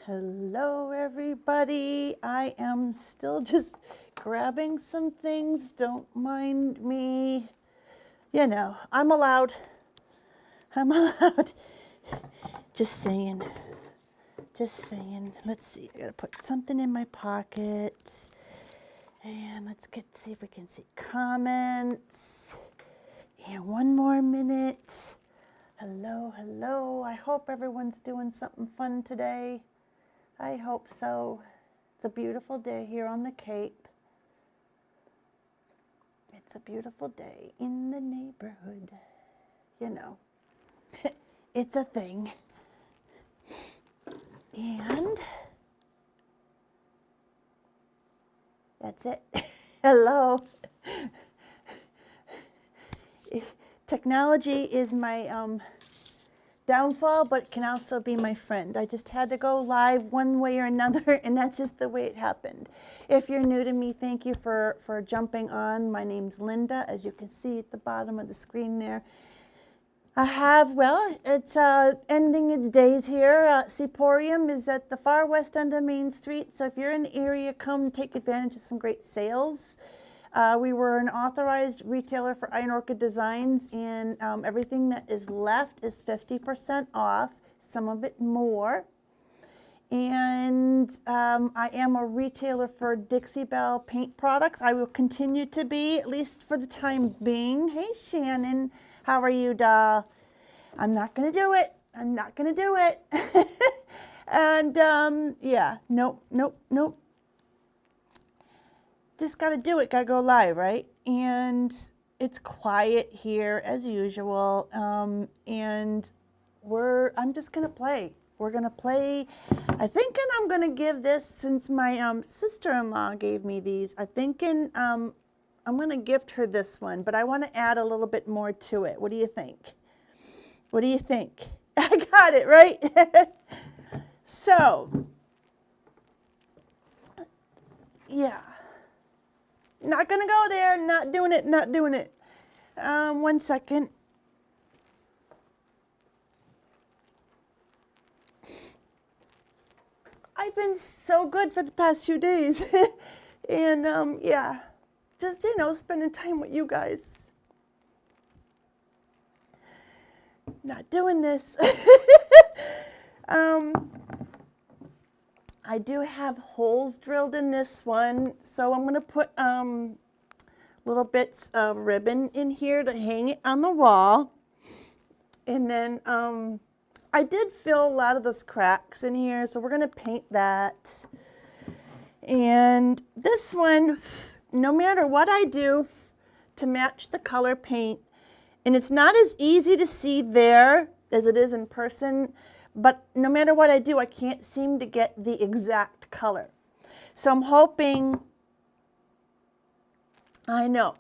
Hello, everybody. I am still just grabbing some things. Don't mind me. You know, I'm allowed. I'm allowed. Just saying. Just saying. Let's see. I gotta put something in my pocket. And let's see if we can see comments. And one more minute. Hello, hello. I hope everyone's doing something fun today. I hope so. It's a beautiful day here on the Cape. It's a beautiful day in the neighborhood. You know, it's a thing. And that's it. Hello. Technology is my downfall, but it can also be my friend. I just had to go live one way or another, and that's just the way it happened. If you're new to me, thank you for jumping on. My name's Linda, as you can see at the bottom of the screen there. It's ending its days here. Seaporium is at the far west end of Main Street, so if you're in the area, come take advantage of some great sales. We were an authorized retailer for Iron Orchid Designs, and everything that is left is 50% off, some of it more. And I am a retailer for Dixie Belle paint products. I will continue to be, at least for the time being. Hey, Shannon, how are you, doll? I'm not going to do it. I'm not going to do it. And yeah, nope. Just got to do it, got to go live, right? And it's quiet here as usual. And I'm just going to play. We're going to play. I'm going to give this, since my sister-in-law gave me these, I'm going to gift her this one, but I want to add a little bit more to it. What do you think? What do you think? I got it, right? So, yeah. Not gonna go there, not doing it, not doing it. 1 second. I've been so good for the past few days. And yeah, just, spending time with you guys. Not doing this. I do have holes drilled in this one, so I'm going to put little bits of ribbon in here to hang it on the wall. And then I did fill a lot of those cracks in here, so we're going to paint that. And this one, no matter what I do to match the color paint, and it's not as easy to see there as it is in person, but no matter what I do, I can't seem to get the exact color. So I'm hoping, So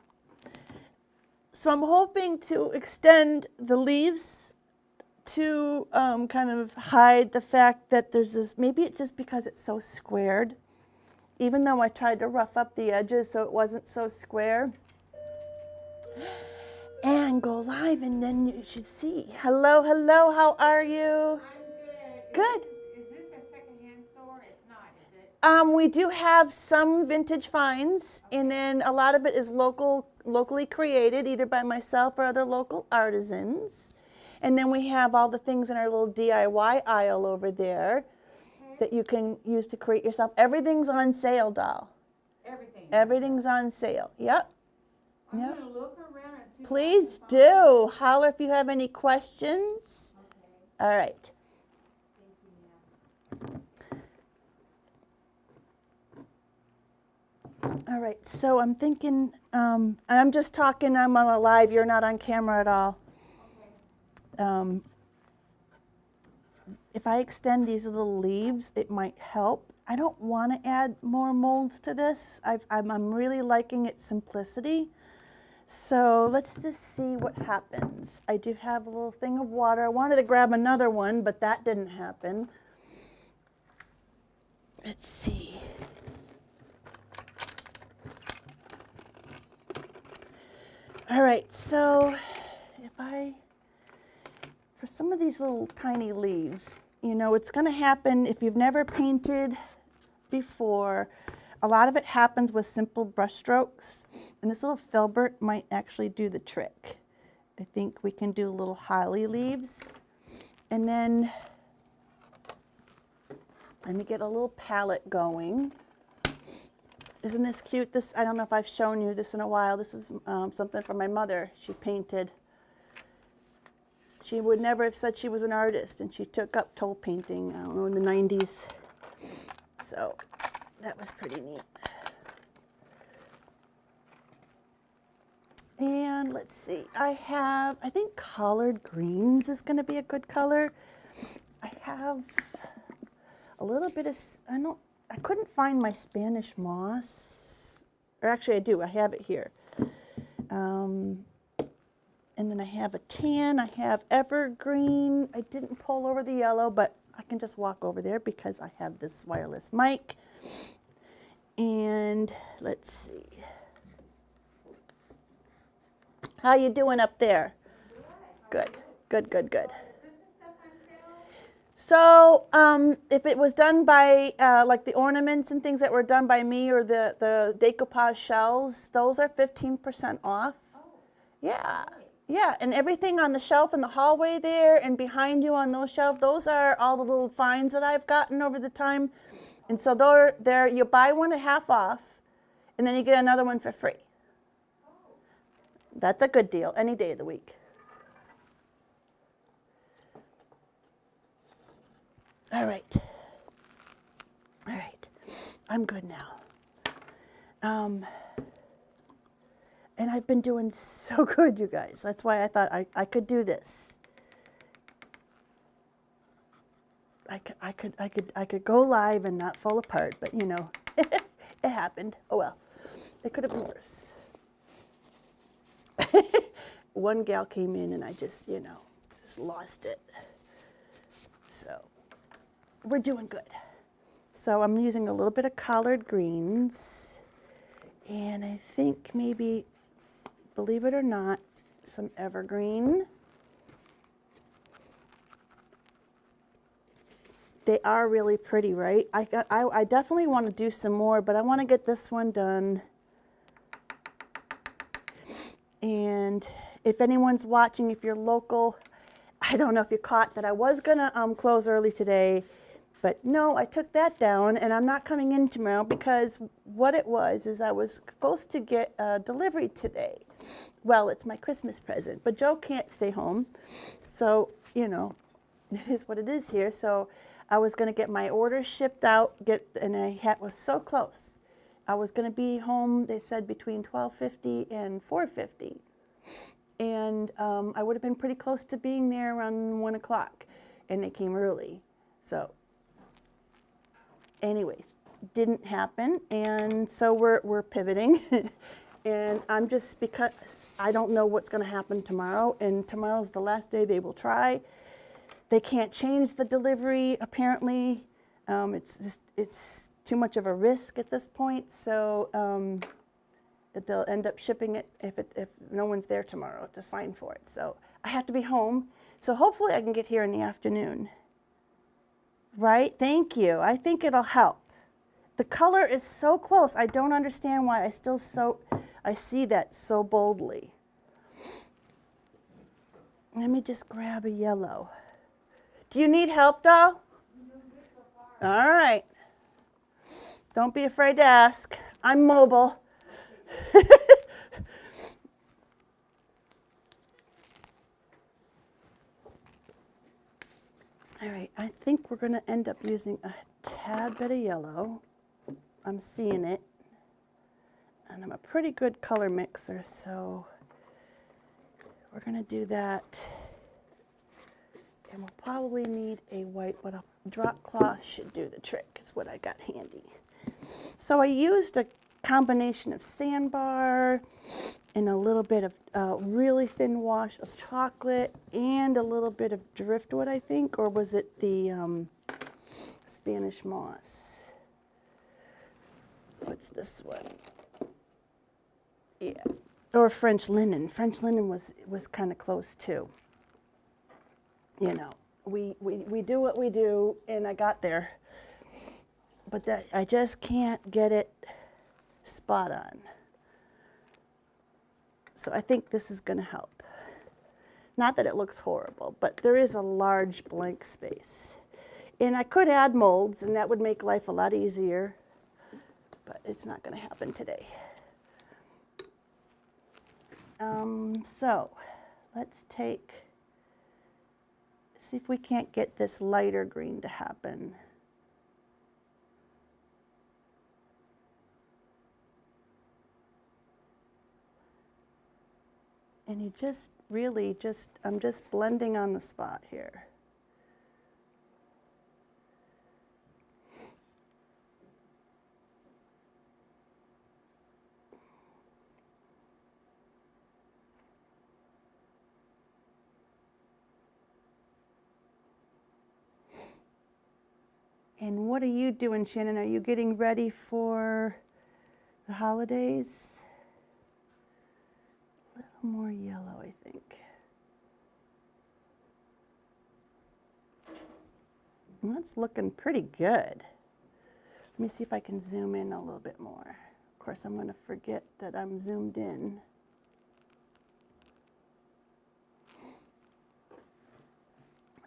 I'm hoping to extend the leaves to kind of hide the fact that there's this, maybe it's just because it's so squared, even though I tried to rough up the edges so it wasn't so square. And go live, and then you should see. Hello, hello, how are you? I'm good. Good. Is this a secondhand store? It's not, is it? We do have some vintage finds, okay. And then a lot of it is locally created, either by myself or other local artisans. And then we have all the things in our little DIY aisle over there, okay, that you can use to create yourself. Everything's on sale, doll. Everything. Everything's on sale. Yep. I'm yep. going to look around and see. Please do. Holler if you have any questions. Okay. All right. Thank you, ma'am. All right, so I'm thinking, I'm just talking, I'm on a live, you're not on camera at all. Okay. If I extend these little leaves, it might help. I don't want to add more molds to this. I'm really liking its simplicity. So let's just see what happens. I do have a little thing of water. I wanted to grab another one, but that didn't happen. Let's see. All right, so for some of these little tiny leaves, you know, it's going to happen if you've never painted before. A lot of it happens with simple brush strokes, and this little filbert might actually do the trick. I think we can do little holly leaves, and then let me get a little palette going. Isn't this cute? This, I don't know if I've shown you this in a while. This is something from my mother. She painted. She would never have said she was an artist, and she took up toll painting, I don't know, in the 90s. So that was pretty neat. And let's see, I think collard greens is going to be a good color. I have a little bit of, I couldn't find my Spanish moss, or actually I do, I have it here. And then I have a tan, I have evergreen. I didn't pull over the yellow, but I can just walk over there because I have this wireless mic. And let's see. How you doing up there? Good, good, good, good. So if it was done by, like the ornaments and things that were done by me, or the decoupage shells, those are 15% off. Yeah, yeah, and everything on the shelf in the hallway there and behind you on those shelves, those are all the little finds that I've gotten over the time. And so they're you buy one at half off, and then you get another one for free. That's a good deal any day of the week. All right. All right. I'm good now. And I've been doing so good, you guys. That's why I thought I could do this. I could go live and not fall apart, but you know, it happened. Oh well. It could have been worse. One gal came in and I just, you know, just lost it. So we're doing good. So I'm using a little bit of collard greens, and I think maybe, believe it or not, some evergreen. They are really pretty, right? I definitely want to do some more, but I want to get this one done. And if anyone's watching, if you're local, I don't know if you caught that I was going to close early today, but no, I took that down, and I'm not coming in tomorrow because what it was is I was supposed to get a delivery today. Well, it's my Christmas present, but Joe can't stay home, so, you know, it is what it is here. So I was going to get my order shipped out, and I was so close. I was going to be home, they said, between 12:50 and 4:50. And I would have been pretty close to being there around 1 o'clock, and they came early. So anyways, didn't happen, and so we're pivoting. And I'm just, because I don't know what's going to happen tomorrow, and tomorrow's the last day they will try. They can't change the delivery, apparently. It's too much of a risk at this point, so they'll end up shipping it if no one's there tomorrow to sign for it. So I have to be home, so hopefully I can get here in the afternoon. Right? Thank you. I think it'll help. The color is so close. I don't understand why I see that so boldly. Let me just grab a yellow. Do you need help, doll? All right. Don't be afraid to ask. I'm mobile. All right, I think we're going to end up using a tad bit of yellow. I'm seeing it. And I'm a pretty good color mixer, so we're going to do that. And we'll probably need a white, but a drop cloth should do the trick, is what I got handy. So I used a combination of sandbar and a little bit of really thin wash of chocolate and a little bit of driftwood, I think, or was it the Spanish moss? What's this one? Yeah, or French linen. French linen was kind of close too. You know, we do what we do, and I got there. But that I just can't get it spot on. So I think this is going to help. Not that it looks horrible, but there is a large blank space. And I could add molds, and that would make life a lot easier, but it's not going to happen today. So let's see if we can't get this lighter green to happen. And you just really I'm just blending on the spot here. And what are you doing, Shannon? Are you getting ready for the holidays? A little more yellow, I think. And that's looking pretty good. Let me see if I can zoom in a little bit more. Of course, I'm going to forget that I'm zoomed in.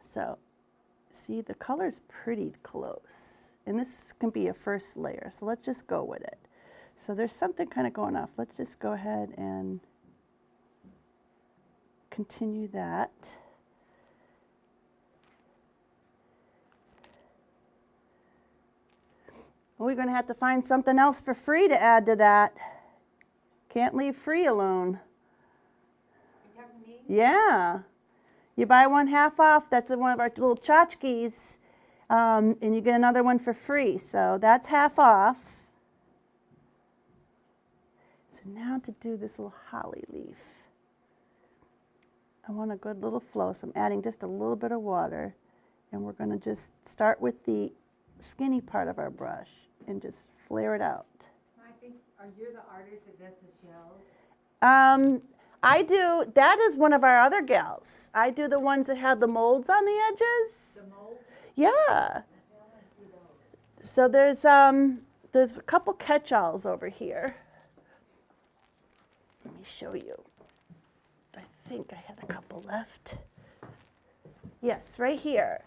So, see, the color's pretty close. And this can be a first layer, so let's just go with it. So there's something kind of going off. Let's just go ahead and continue that. We're going to have to find something else for free to add to that. Can't leave free alone. Yeah. You buy one half off, that's one of our little tchotchkes, and you get another one for free. So that's half off. So now to do this little holly leaf. I want a good little flow, so I'm adding just a little bit of water. And we're going to just start with the skinny part of our brush and just flare it out. I think, are you the artist that does the shells? I do, that is one of our other gals. I do the ones that have the molds on the edges. The mold? Yeah. So there's a couple catch-alls over here. Let me show you. I think I had a couple left. Yes, right here.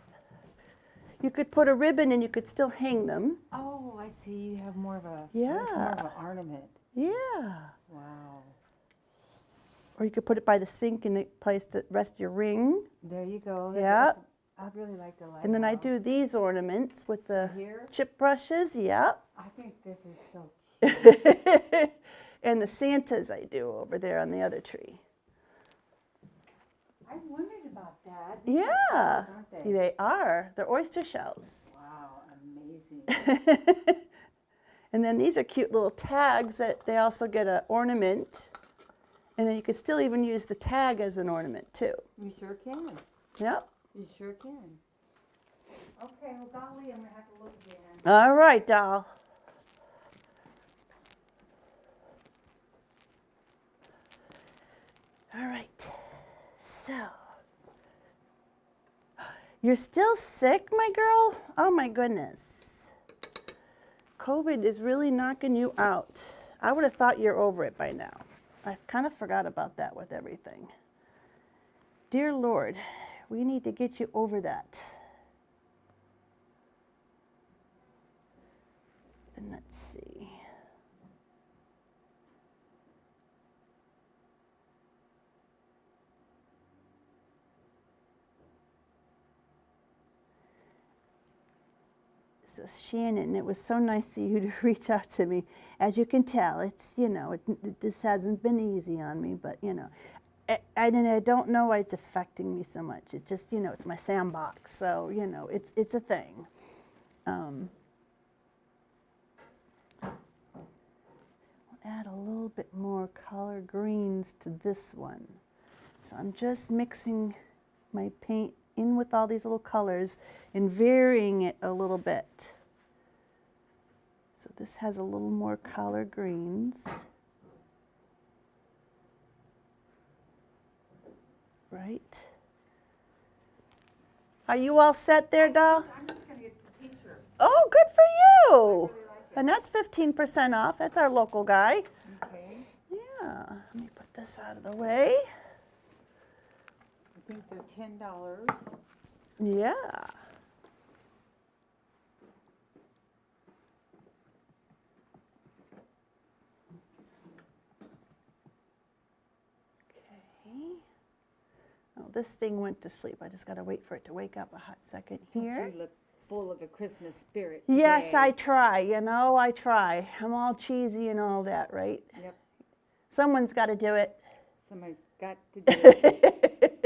You could put a ribbon and you could still hang them. Oh, I see. You have more of a Yeah. more of an ornament. Yeah. Wow. Or you could put it by the sink in the place to rest your ring. There you go. Yeah. I really like the light. And then I do these ornaments with the Here? chip brushes. Yep. I think this is so cute. And the Santas I do over there on the other tree. I wondered about that. These Yeah. are shells, aren't they? They are. They're oyster shells. Wow, amazing. And then these are cute little tags that they also get an ornament. And then you could still even use the tag as an ornament too. You sure can. Yep. You sure can. Okay, well, golly, I'm going to have to look again. All right, doll. All right. So, you're still sick, my girl? Oh my goodness. COVID is really knocking you out. I would have thought you're over it by now. I kind of forgot about that with everything. Dear Lord, we need to get you over that. And let's see. So Shannon, it was so nice of you to reach out to me. As you can tell, it's, you know, this hasn't been easy on me, but, you know, I don't know why it's affecting me so much. It's just, you know, it's my sandbox, so, you know, it's a thing. I'll add a little bit more collard greens to this one. So I'm just mixing my paint in with all these little colors and varying it a little bit. So this has a little more collard greens. Right? Are you all set there, doll? I'm just gonna get the t-shirt. Oh, good for you. really like it. And that's 15% off. That's our local guy. Okay. Yeah. Let me put this out of the way. I think they're $10. Yeah. Okay. Oh, this thing went to sleep. I just got to wait for it to wake up a hot second here. You look full of the Christmas spirit Yes, today. I try. You know, I try. I'm all cheesy and all that, right? Yep. Someone's got to do it. Somebody's got to do it.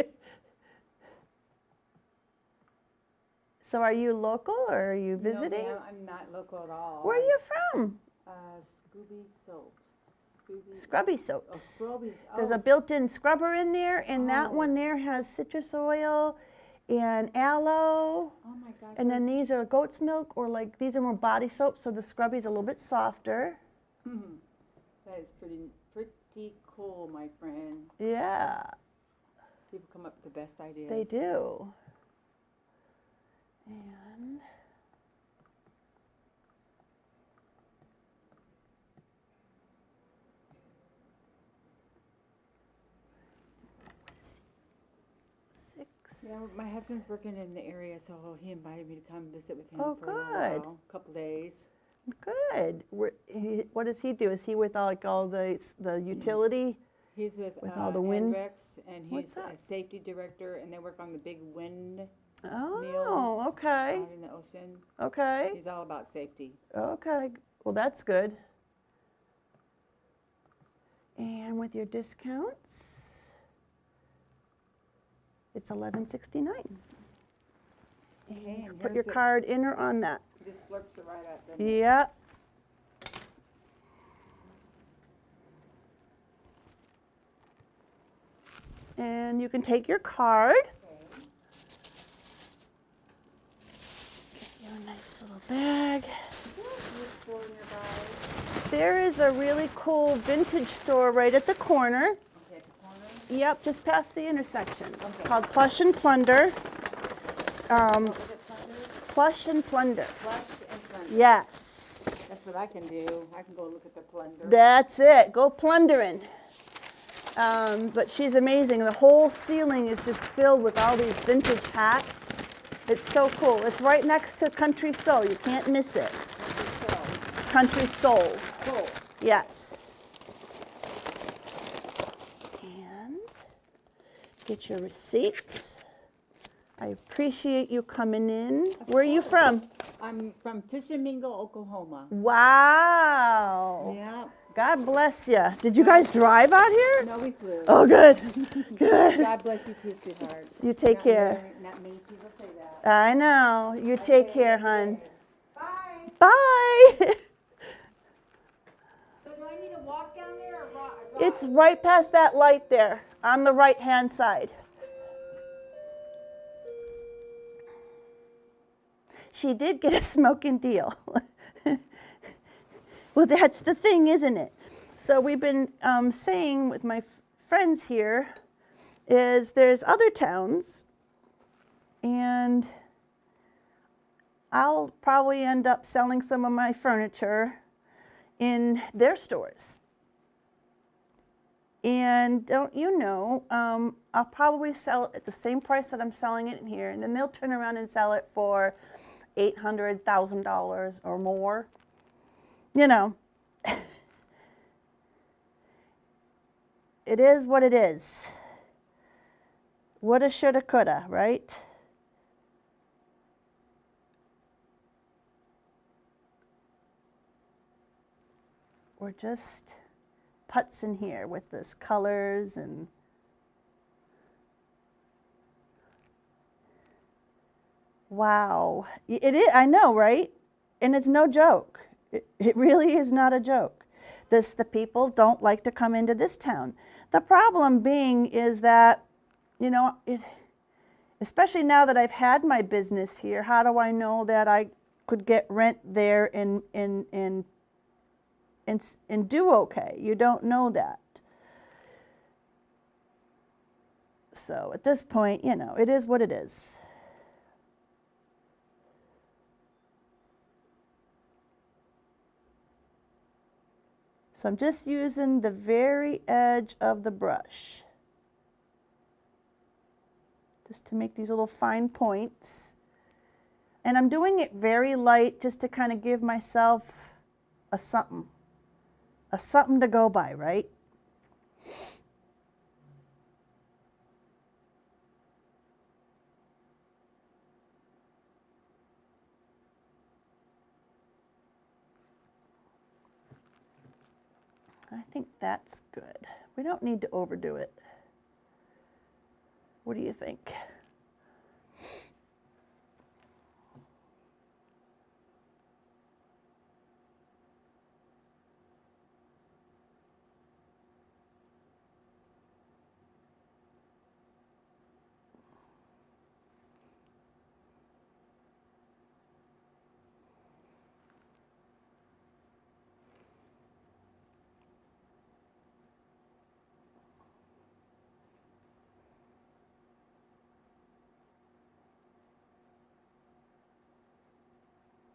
So are you local or are you visiting? No, ma'am, I'm not local at all. Where are you from? Scooby soaps. Scrubby Oh, soaps. Scrubbies. There's Oh, a built-in scrubber in there, and that Oh. one there has citrus oil and aloe. oh my God. And then these are goat's milk, or like these are more body soaps, so the scrubby's a little bit softer. That is pretty cool, my friend. Yeah, People come up with the best ideas. they do. And six. Yeah, my husband's working in the area, so he invited me to come visit with him Oh, for a little good. while, a couple days. Good. What does he do? Is he with all the utility? He's with all the wind? Hendrix, and What's he's that? a safety director, and they work on the big wind Oh, mills okay. out in the ocean. Okay. He's all about safety. Okay. Well, that's good. And with your discounts, it's $11.69. And you and can put here's your the- card in or on that. He just slurps it right up. doesn't he? Yep. And you can take your card. Okay. Get you a nice little bag. Is there a food store nearby? There is a really cool vintage store right at the corner. Okay, at the corner. Yep, just past the intersection. It's Okay. called Plush and Plunder. What was it, Plunder? Plush and Plunder. Flush and plunder. Yes, That's what I can do. I can go look at the plunder. that's it. Go plundering. But she's amazing. The whole ceiling is just filled with all these vintage hats. It's so cool. It's right next to Country Soul. You can't miss it. Country Soul. Cool. Yes. And get your receipt. I appreciate you coming in. Where are you from? I'm from Tishomingo, Oklahoma. Wow. Yeah. God bless you. Did you guys drive out here? No, we flew. Oh, good. Good. God bless you too, sweetheart. You take care. Not many people say that. I know. You take care, hon. Bye. Bye. So do I need to walk down there or walk? It's right past that light there on the right-hand side. She did get a smoking deal. Well, that's the thing, isn't it? So we've been saying with my friends here is there's other towns, and I'll probably end up selling some of my furniture in their stores. And don't you know, I'll probably sell it at the same price that I'm selling it in here, and then they'll turn around and sell it for $800,000 or more. You know, it is what it is. Woulda, shoulda, coulda, right? We're just putzing here with this colors and wow. It is, I know, right? And it's no joke. It really is not a joke. The people don't like to come into this town. The problem being is that, you know, especially now that I've had my business here, how do I know that I could get rent there and do okay? You don't know that. So at this point, you know, it is what it is. So I'm just using the very edge of the brush just to make these little fine points. And I'm doing it very light just to kind of give myself a something to go by, right? I think that's good. We don't need to overdo it. What do you think?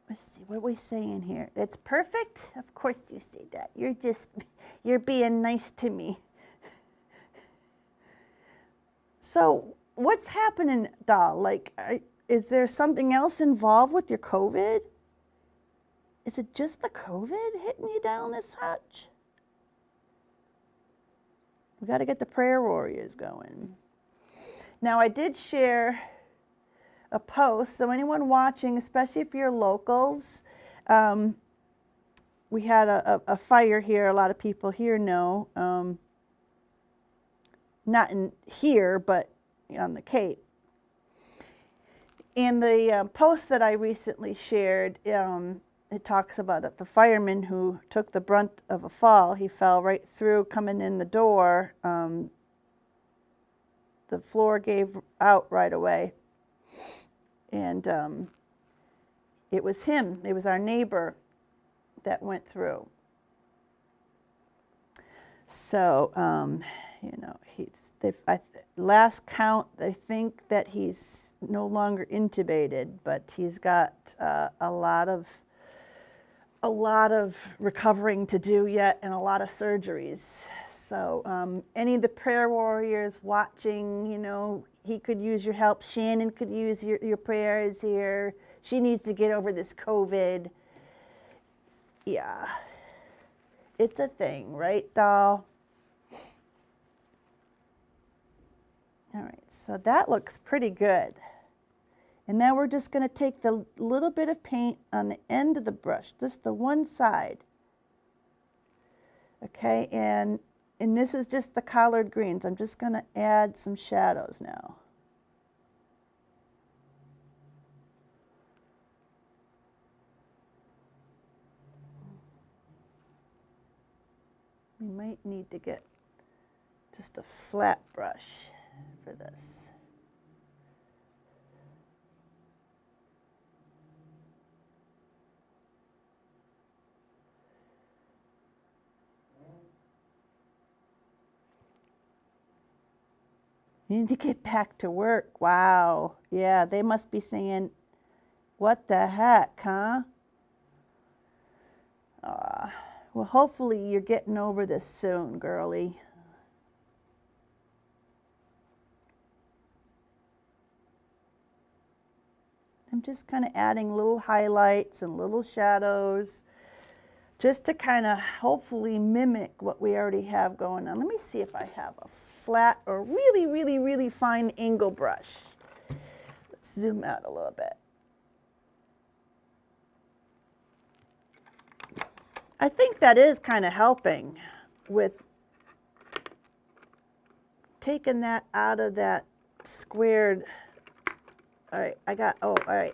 Let's see, what are we saying here? It's perfect? Of course you say that. You're being nice to me. So what's happening, doll? Like, is there something else involved with your COVID? Is it just the COVID hitting you down this much? We got to get the prayer warriors going. Now, I did share a post, so anyone watching, especially if you're locals, we had a fire here. A lot of people here know, not in here, but on the Cape. In the post that I recently shared, it talks about it, the fireman who took the brunt of a fall. He fell right through coming in the door. The floor gave out right away. And it was him. It was our neighbor that went through. So, you know, last count, I think that he's no longer intubated, but he's got a lot of recovering to do yet and a lot of surgeries. So any of the prayer warriors watching, you know, he could use your help. Shannon could use your prayers here. She needs to get over this COVID. Yeah, it's a thing, right, doll? All right, so that looks pretty good. And now we're just going to take the little bit of paint on the end of the brush, just the one side. Okay, and this is just the collard greens. I'm just going to add some shadows now. We might need to get just a flat brush for this. You need to get back to work. Wow. Yeah, they must be saying, what the heck, huh? Well, hopefully you're getting over this soon, girlie. I'm just kind of adding little highlights and little shadows just to kind of hopefully mimic what we already have going on. Let me see if I have a flat or really, really, really fine angle brush. Let's zoom out a little bit. I think that is kind of helping with taking that out of that squared. All right, all right.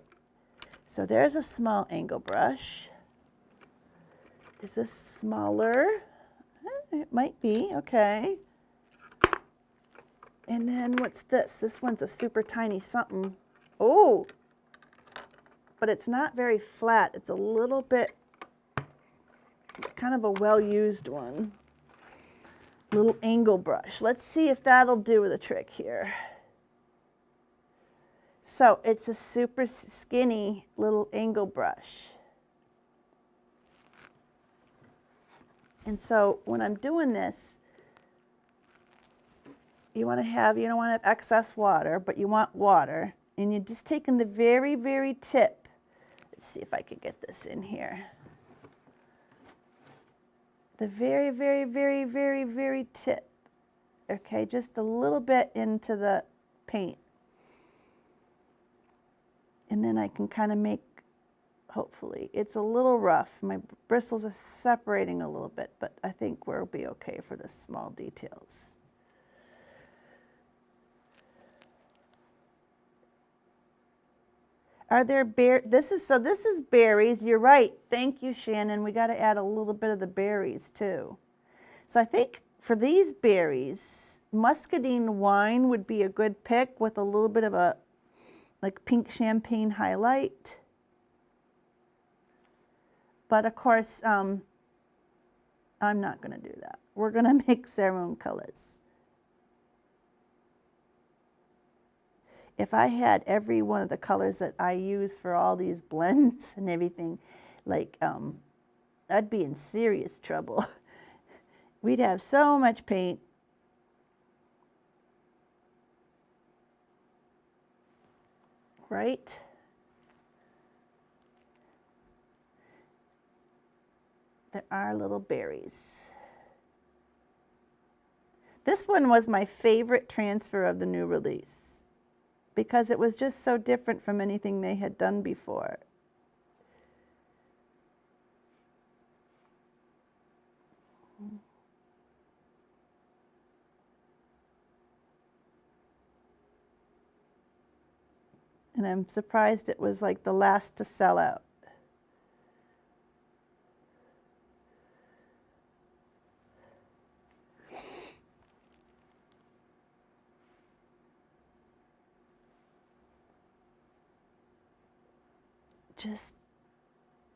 So there's a small angle brush. Is this smaller? It might be, okay. And then what's this? This one's a super tiny something. Oh, but it's not very flat. It's a little bit, kind of a well-used one. Little angle brush. Let's see if that'll do the trick here. So it's a super skinny little angle brush. And so when I'm doing this, you don't want to have excess water, but you want water. And you're just taking the very, very tip. Let's see if I can get this in here. The very, very, very, very, very tip. Okay, just a little bit into the paint. And then I can kind of make, hopefully, it's a little rough. My bristles are separating a little bit, but I think we'll be okay for the small details. Are there this is berries. You're right. Thank you, Shannon. We got to add a little bit of the berries too. So I think for these berries, muscadine wine would be a good pick with a little bit of a like pink champagne highlight. But of course, I'm not going to do that. We're going to mix our own colors. If I had every one of the colors that I use for all these blends and everything, like, I'd be in serious trouble. We'd have so much paint. Right? There are little berries. This one was my favorite transfer of the new release, because it was just so different from anything they had done before. And I'm surprised it was like the last to sell out.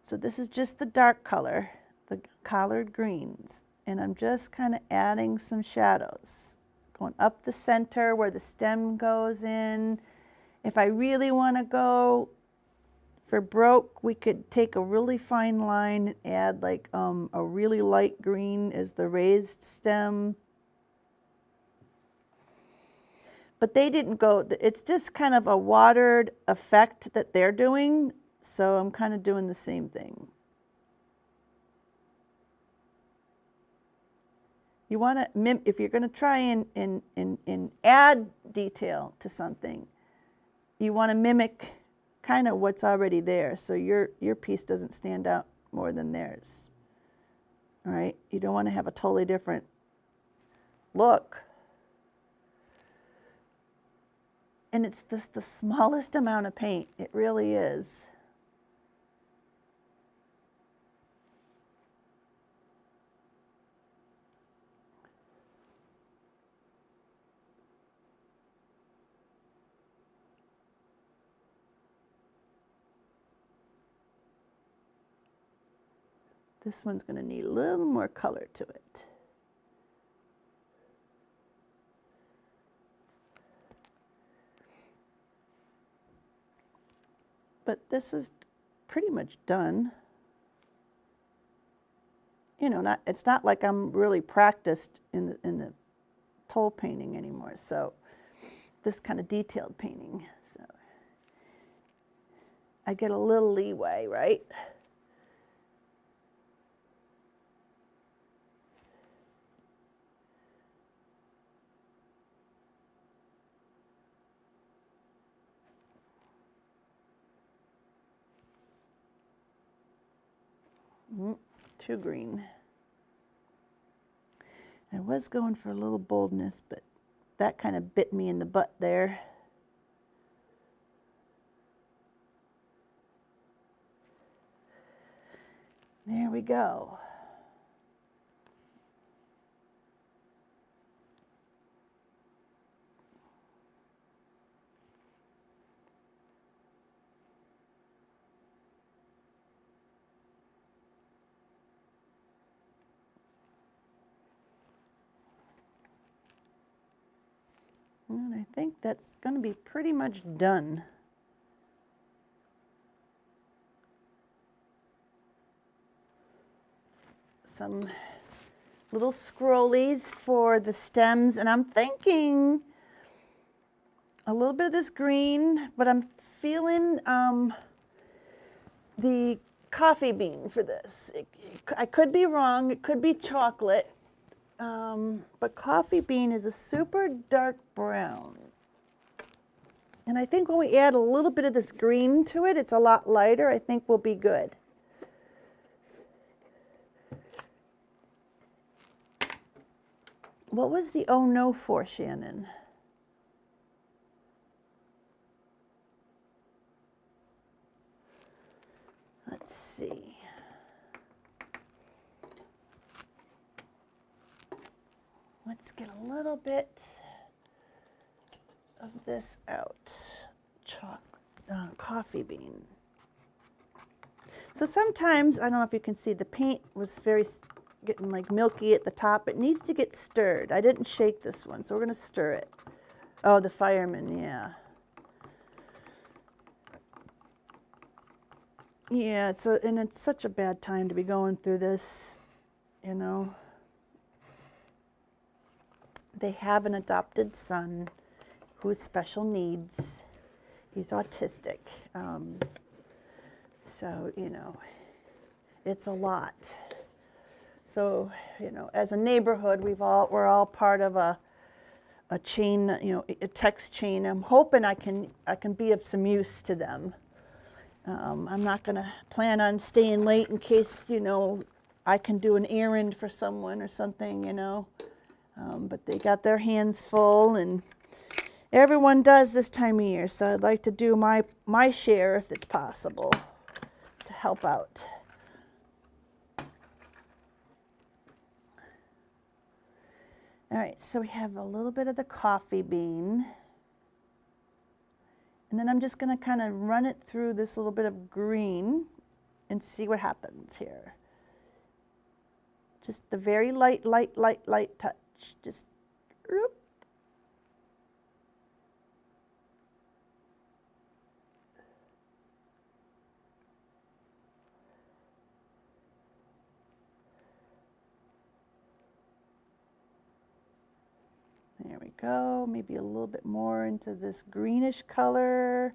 So this is just the dark color, the collard greens, and I'm just kind of adding some shadows, going up the center where the stem goes in. If I really want to go for broke, we could take a really fine line and add like a really light green as the raised stem. But they didn't go, it's just kind of a watered effect that they're doing. So I'm kind of doing the same thing. You want to, if you're going to try and add detail to something, you want to mimic kind of what's already there, so your piece doesn't stand out more than theirs. All right? You don't want to have a totally different look. And it's the smallest amount of paint. It really is. This one's going to need a little more color to it. But this is pretty much done. You know, it's not like I'm really practiced in the toll painting anymore. So this kind of detailed painting. So I get a little leeway, right? Too green. I was going for a little boldness, but that kind of bit me in the butt there. There we go. And I think that's going to be pretty much done. Some little scrollies for the stems, and I'm thinking a little bit of this green, but I'm feeling the coffee bean for this. I could be wrong, it could be chocolate, but coffee bean is a super dark brown. And I think when we add a little bit of this green to it, it's a lot lighter. I think we'll be good. What was the oh no for, Shannon? Let's see. Let's get a little bit of this out. Coffee bean. So sometimes, I don't know if you can see, the paint was getting like milky at the top. It needs to get stirred. I didn't shake this one, so we're gonna stir it. Oh, the fireman, yeah. Yeah, and it's such a bad time to be going through this, you know. They have an adopted son who has special needs. He's autistic. So, you know, it's a lot. So, you know, as a neighborhood, we're all part of a chain, you know, a text chain. I'm hoping I can be of some use to them. I'm not going to plan on staying late in case, you know, I can do an errand for someone or something, you know. But they got their hands full, and everyone does this time of year. So I'd like to do my share if it's possible to help out. All right, so we have a little bit of the coffee bean. And then I'm just going to kind of run it through this little bit of green and see what happens here. Just the very light touch. Just, whoop. There we go. Maybe a little bit more into this greenish color.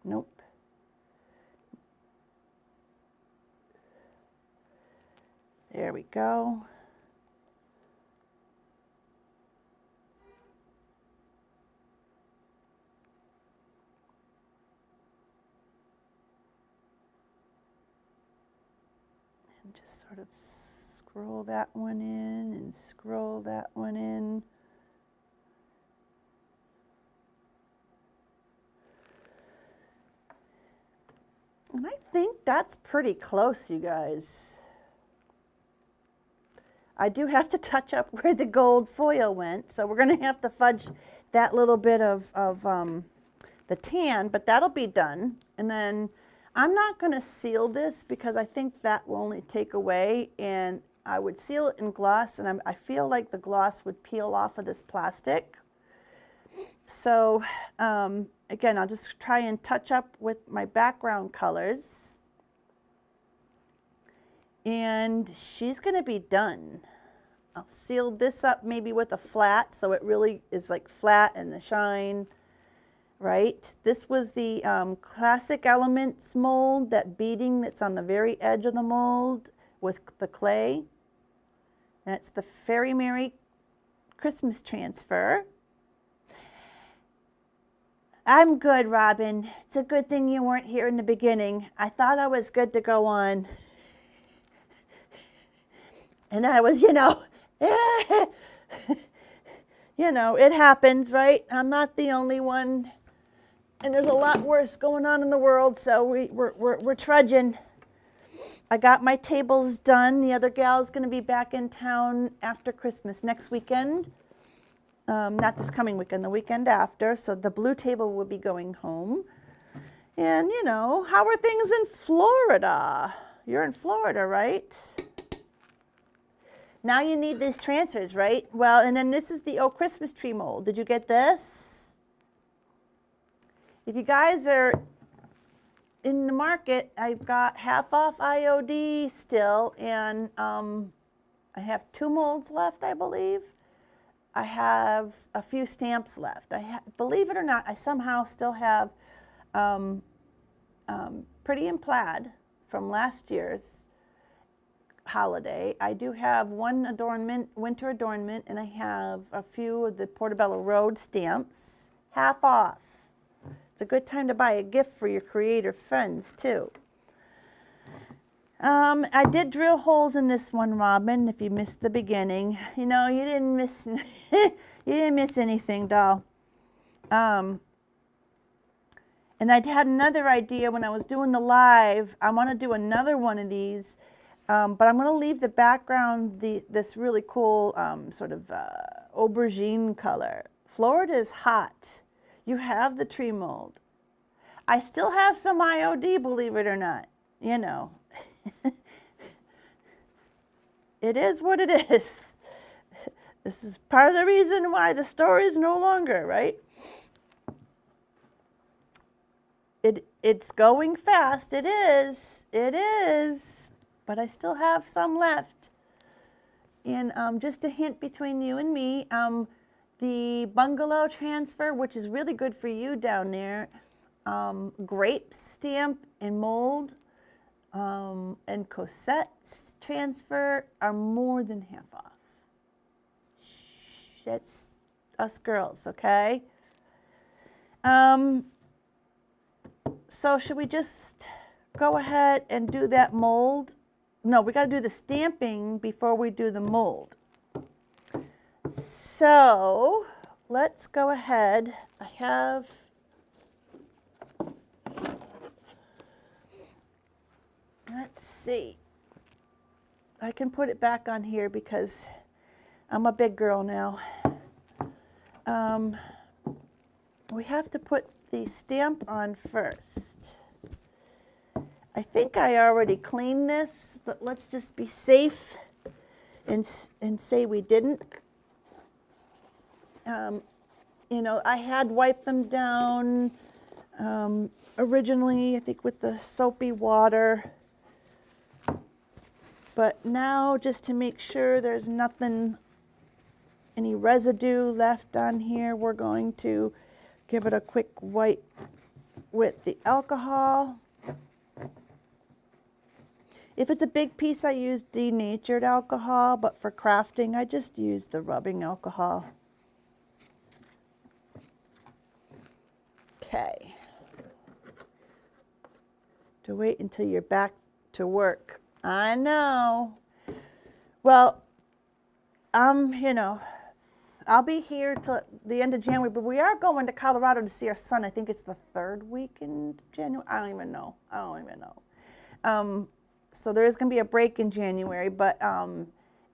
Nope. There we go. And just sort of scroll that one in and scroll that one in. And I think that's pretty close, you guys. I do have to touch up where the gold foil went, so we're going to have to fudge that little bit of the tan, but that'll be done. And then I'm not going to seal this because I think that will only take away, and I would seal it in gloss, and I feel like the gloss would peel off of this plastic. So again, I'll just try and touch up with my background colors. And she's going to be done. I'll seal this up maybe with a flat so it really is like flat and the shine, right? This was the Classic Elements mold, that beading that's on the very edge of the mold with the clay. And it's the Fairy Mary Christmas transfer. I'm good, Robin. It's a good thing you weren't here in the beginning. I thought I was good to go on. And I was, you know, you know, it happens, right? I'm not the only one. And there's a lot worse going on in the world, so we're trudging. I got my tables done. The other gal's going to be back in town after Christmas next weekend. Not this coming weekend, the weekend after. So the blue table will be going home. And, you know, how are things in Florida? You're in Florida, right? Now you need these transfers, right? Well, and then this is the Oh Christmas Tree mold. Did you get this? If you guys are in the market, I've got half off IOD still, and I have 2 molds left, I believe. I have a few stamps left. Believe it or not, I somehow still have Pretty in Plaid from last year's holiday. I do have one adornment, winter adornment, and I have a few of the Portobello Road stamps, half off. It's a good time to buy a gift for your creator friends too. I did drill holes in this one, Robin, if you missed the beginning. You know, you didn't miss you didn't miss anything, doll. And I had another idea when I was doing the live. I want to do another one of these, but I'm going to leave the background this really cool sort of aubergine color. Florida is hot. You have the tree mold. I still have some IOD, believe it or not. You know. It is what it is. This is part of the reason why the store is no longer, right? It's going fast. It is. It is. But I still have some left. And just a hint between you and me, the bungalow transfer, which is really good for you down there, grape stamp and mold, and Cosette's transfer are more than half off. Shh, that's us girls, okay? So should we just go ahead and do that mold? No, we got to do the stamping before we do the mold. So let's go ahead. I have let's see. I can put it back on here because I'm a big girl now. We have to put the stamp on first. I think I already cleaned this, but let's just be safe and say we didn't. You know, I had wiped them down originally, I think with the soapy water. But now, just to make sure there's nothing, any residue left on here, we're going to give it a quick wipe with the alcohol. If it's a big piece, I use denatured alcohol, but for crafting, I just use the rubbing alcohol. Okay. To wait until you're back to work. I know. Well, you know, I'll be here till the end of January, but we are going to Colorado to see our son. I think it's the 3rd week in January. I don't even know. So there is going to be a break in January, but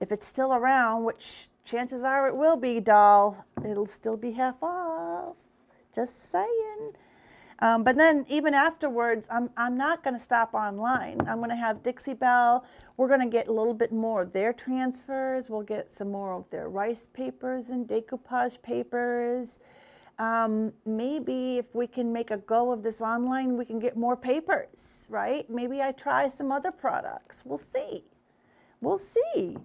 if it's still around, which chances are it will be, doll, it'll still be half off. Just saying. But then even afterwards, I'm not going to stop online. I'm going to have Dixie Belle. We're going to get a little bit more of their transfers. We'll get some more of their rice papers and decoupage papers. Maybe if we can make a go of this online, we can get more papers, right? Maybe I try some other products. We'll see. We'll see.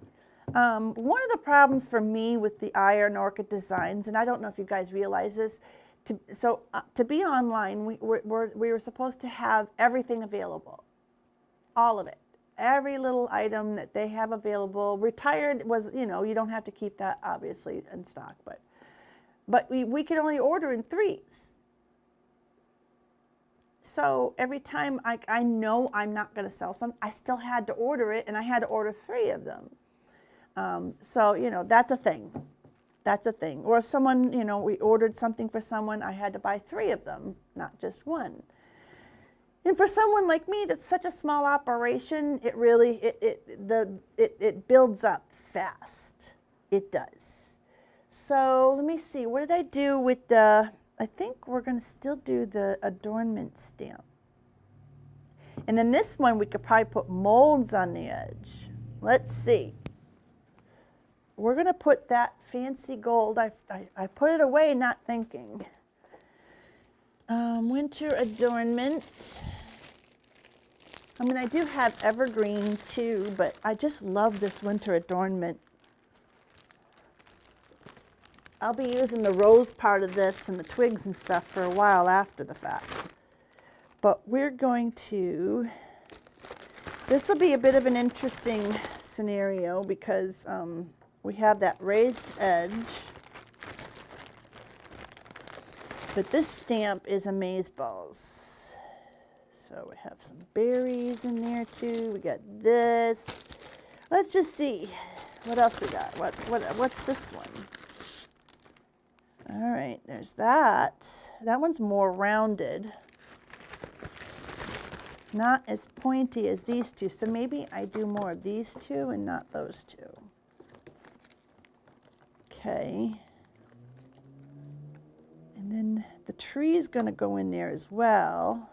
One of the problems for me with the Iron Orchid designs, and I don't know if you guys realize this, to be online, we were supposed to have everything available, all of it. Every little item that they have available. Retired was, you know, you don't have to keep that obviously in stock, but we could only order in 3s. So every time I know I'm not going to sell some, I still had to order it, and I had to order 3 of them. So, you know, that's a thing. That's a thing. Or if someone, you know, we ordered something for someone, I had to buy 3 of them, not just 1. And for someone like me, that's such a small operation, it really, it builds up fast. It does. So let me see, what did I do with the, I think we're going to still do the adornment stamp. And then this one, we could probably put molds on the edge. Let's see. We're going to put that fancy gold, I put it away not thinking. Winter adornment. I mean, I do have evergreen too, but I just love this winter adornment. I'll be using the rose part of this and the twigs and stuff for a while after the fact. But we're going to, this will be a bit of an interesting scenario because we have that raised edge. But this stamp is amazeballs. So we have some berries in there too. We got this. Let's just see what else we got. What's this one? All right, there's that. That one's more rounded. Not as pointy as these two. So maybe I do more of these two and not those two. Okay. And then the tree is going to go in there as well.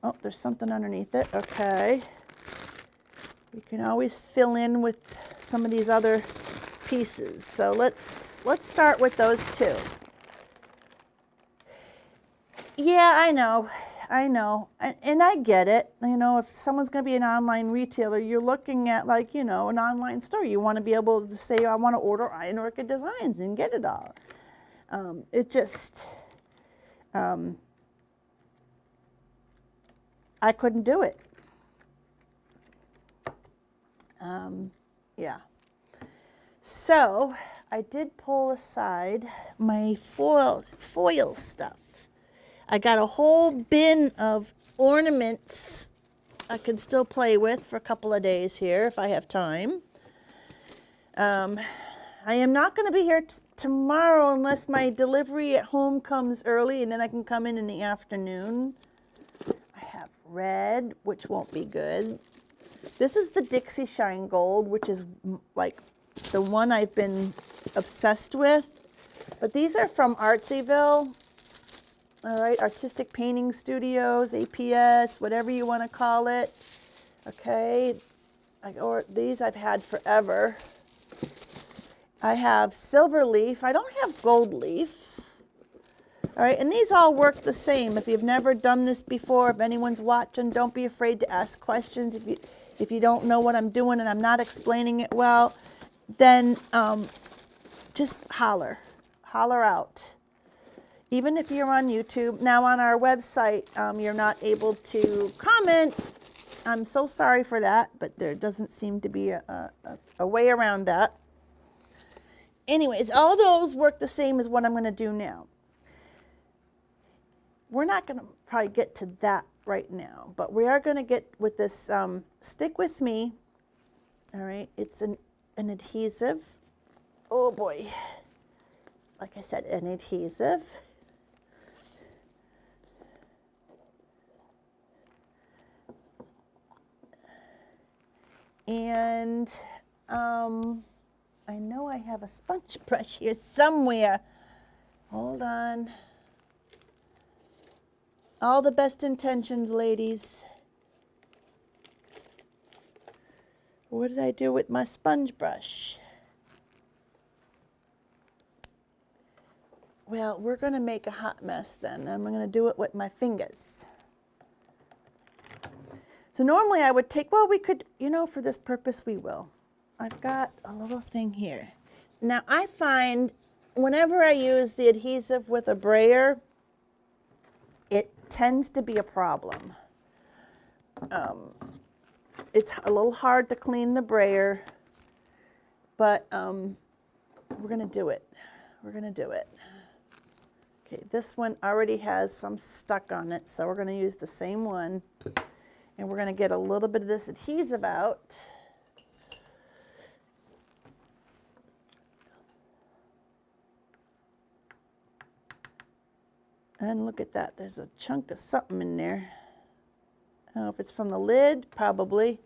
Oh, there's something underneath it. Okay. We can always fill in with some of these other pieces. So let's start with those two. Yeah, I know. And I get it. You know, if someone's going to be an online retailer, you're looking at like, you know, an online store. You want to be able to say, I want to order Iron Orchid Designs and get it all. It just, I couldn't do it. Yeah. So I did pull aside my foil stuff. I got a whole bin of ornaments I could still play with for a couple of days here if I have time. I am not going to be here tomorrow unless my delivery at home comes early, and then I can come in the afternoon. I have red, which won't be good. This is the Dixie Shine Gold, which is like the one I've been obsessed with. But these are from Artsyville. All right, Artistic Painting Studios, APS, whatever you want to call it. Okay, these I've had forever. I have silver leaf. I don't have gold leaf. All right, and these all work the same. If you've never done this before, if anyone's watching, don't be afraid to ask questions. If you don't know what I'm doing and I'm not explaining it well, then just holler out. Even if you're on YouTube. Now on our website, you're not able to comment. I'm so sorry for that, but there doesn't seem to be a way around that. Anyways, all those work the same as what I'm going to do now. We're not going to probably get to that right now, but we are going to get with this Stick With Me. All right, it's an adhesive. Oh boy. Like I said, an adhesive. And I know I have a sponge brush here somewhere. Hold on. All the best intentions, ladies. What did I do with my sponge brush? Well, we're going to make a hot mess then. I'm going to do it with my fingers. So normally I would take, well, we could, you know, for this purpose we will. I've got a little thing here. Now I find whenever I use the adhesive with a brayer, it tends to be a problem. It's a little hard to clean the brayer, but we're going to do it. We're going to do it. Okay, this one already has some stuck on it, so we're going to use the same one. And we're going to get a little bit of this adhesive out. And look at that, there's a chunk of something in there. I don't know if it's from the lid, probably.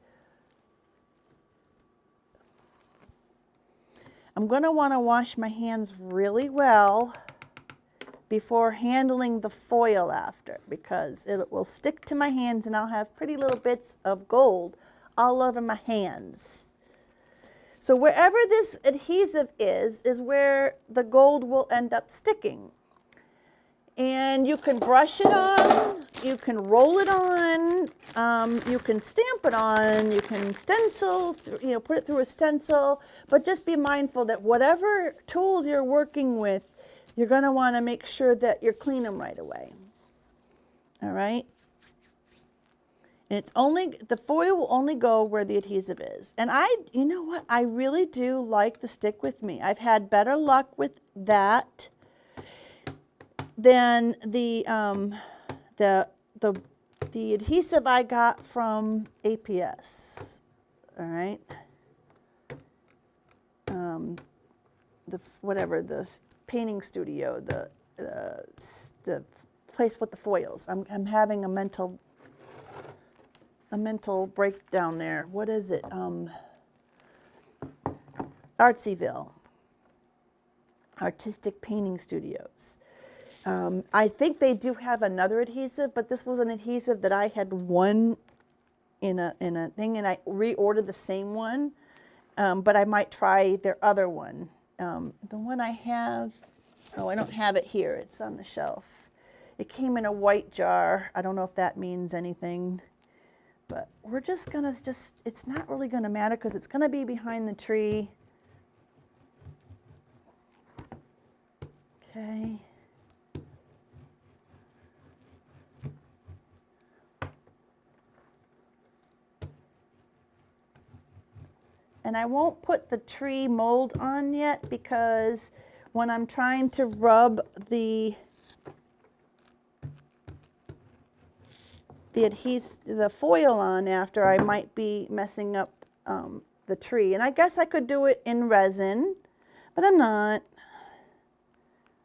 I'm going to want to wash my hands really well before handling the foil after, because it will stick to my hands and I'll have pretty little bits of gold all over my hands. So wherever this adhesive is where the gold will end up sticking. And you can brush it on, you can roll it on, you can stamp it on, you can stencil, put it through a stencil, but just be mindful that whatever tools you're working with, you're going to want to make sure that you clean them right away. All right? And the foil will only go where the adhesive is. And you know what? I really do like the Stick With Me. I've had better luck with that than the adhesive I got from APS. All right. The painting studio, the place with the foils. I'm having a mental breakdown there. What is it? Artsyville. Artistic Painting Studios. I think they do have another adhesive, but this was an adhesive that I had won in a thing, and I reordered the same one. But I might try their other one. The one I have, I don't have it here. It's on the shelf. It came in a white jar. I don't know if that means anything. But we're just going to it's not really going to matter because it's going to be behind the tree. Okay. And I won't put the tree mold on yet because when I'm trying to rub the foil on after, I might be messing up the tree. And I guess I could do it in resin, but I'm not.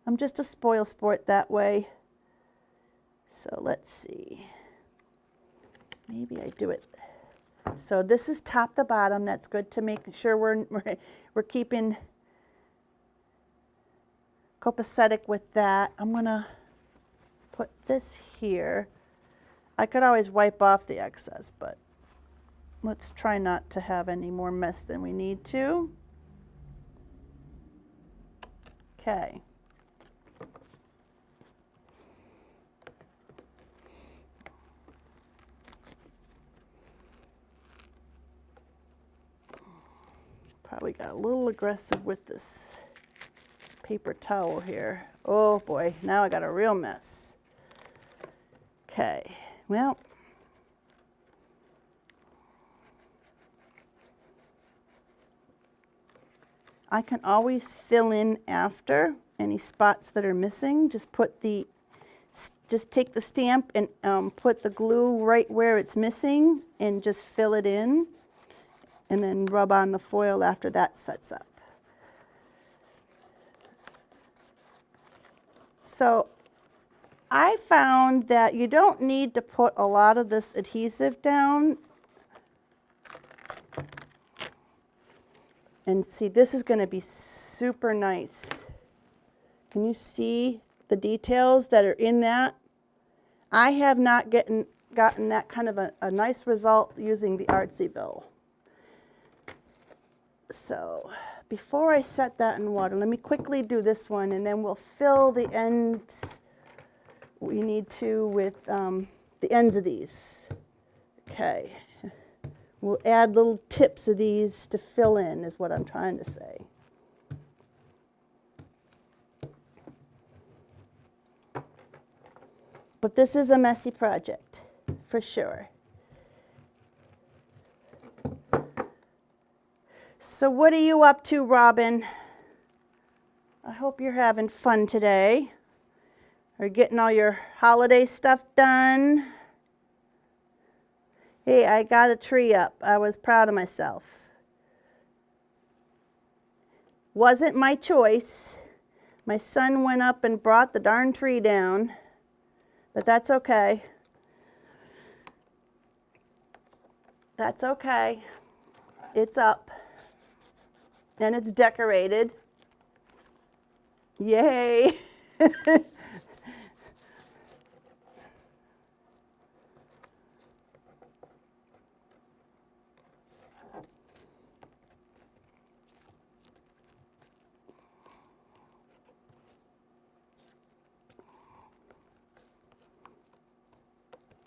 I'm just a spoil sport that way. So let's see. Maybe I do it. So this is top to bottom. That's good to make sure we're keeping copacetic with that. I'm gonna put this here. I could always wipe off the excess, but let's try not to have any more mess than we need to. Okay. Probably got a little aggressive with this paper towel here. Oh boy, now I got a real mess. Okay, well, I can always fill in after any spots that are missing. Just take the stamp and put the glue right where it's missing and just fill it in. And then rub on the foil after that sets up. So I found that you don't need to put a lot of this adhesive down. And see, this is going to be super nice. Can you see the details that are in that? I have not gotten that kind of a nice result using the Artsyville. So before I set that in water, let me quickly do this one, and then we'll fill the ends we need to with the ends of these. Okay. We'll add little tips of these to fill in is what I'm trying to say. But this is a messy project, for sure. So what are you up to, Robin? I hope you're having fun today. Are you getting all your holiday stuff done? Hey, I got a tree up. I was proud of myself. Wasn't my choice. My son went up and brought the darn tree down, but that's okay. That's okay. It's up. And it's decorated. Yay!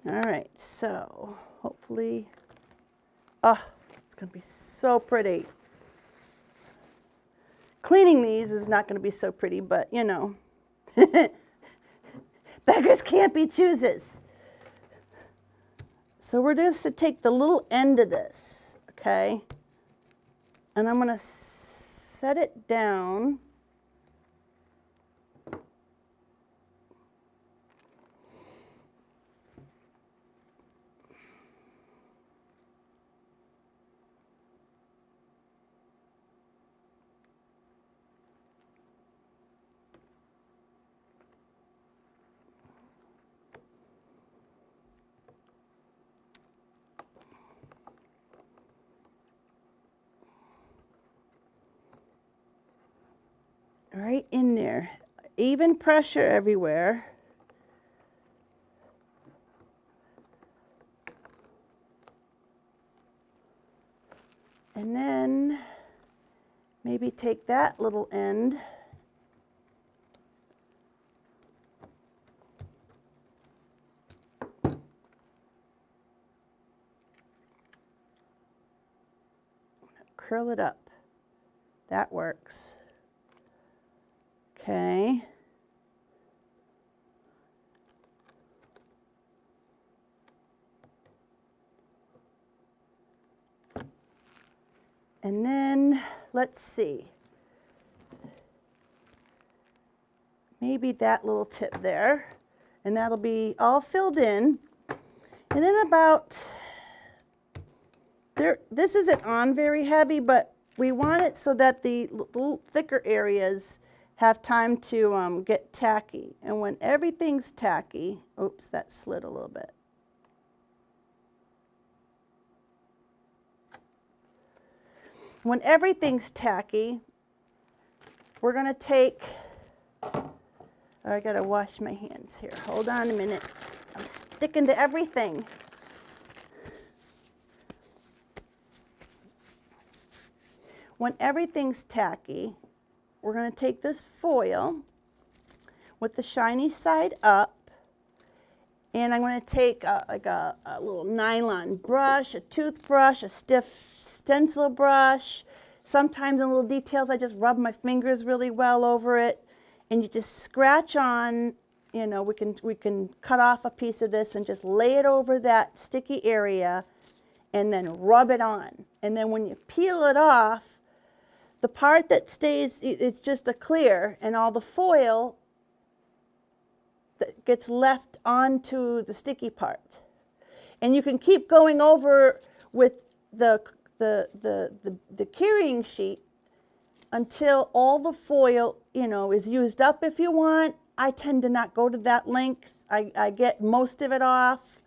All right, so hopefully, oh, it's gonna be so pretty. Cleaning these is not gonna be so pretty, but you know, beggars can't be choosers. So we're just to take the little end of this, okay? And I'm gonna set it down. Right in there. Even pressure everywhere. And then maybe take that little end curl it up. That works. Okay. And then, let's see. Maybe that little tip there. And that'll be all filled in. And then about there, this isn't on very heavy, but we want it so that the little thicker areas have time to get tacky. And when everything's tacky, oops, that slid a little bit. When everything's tacky, we're gonna take, oh, I gotta wash my hands here. Hold on a minute. I'm sticking to everything. When everything's tacky, we're gonna take this foil with the shiny side up, and I'm going to take like a little nylon brush, a toothbrush, a stiff stencil brush. Sometimes in little details, I just rub my fingers really well over it, and you just scratch on. You know, we can cut off a piece of this and just lay it over that sticky area, and then rub it on. And then when you peel it off, the part that stays, it's just a clear, and all the foil that gets left onto the sticky part. And you can keep going over with the carrying sheet until all the foil, you know, is used up if you want. I tend to not go to that length. I get most of it off.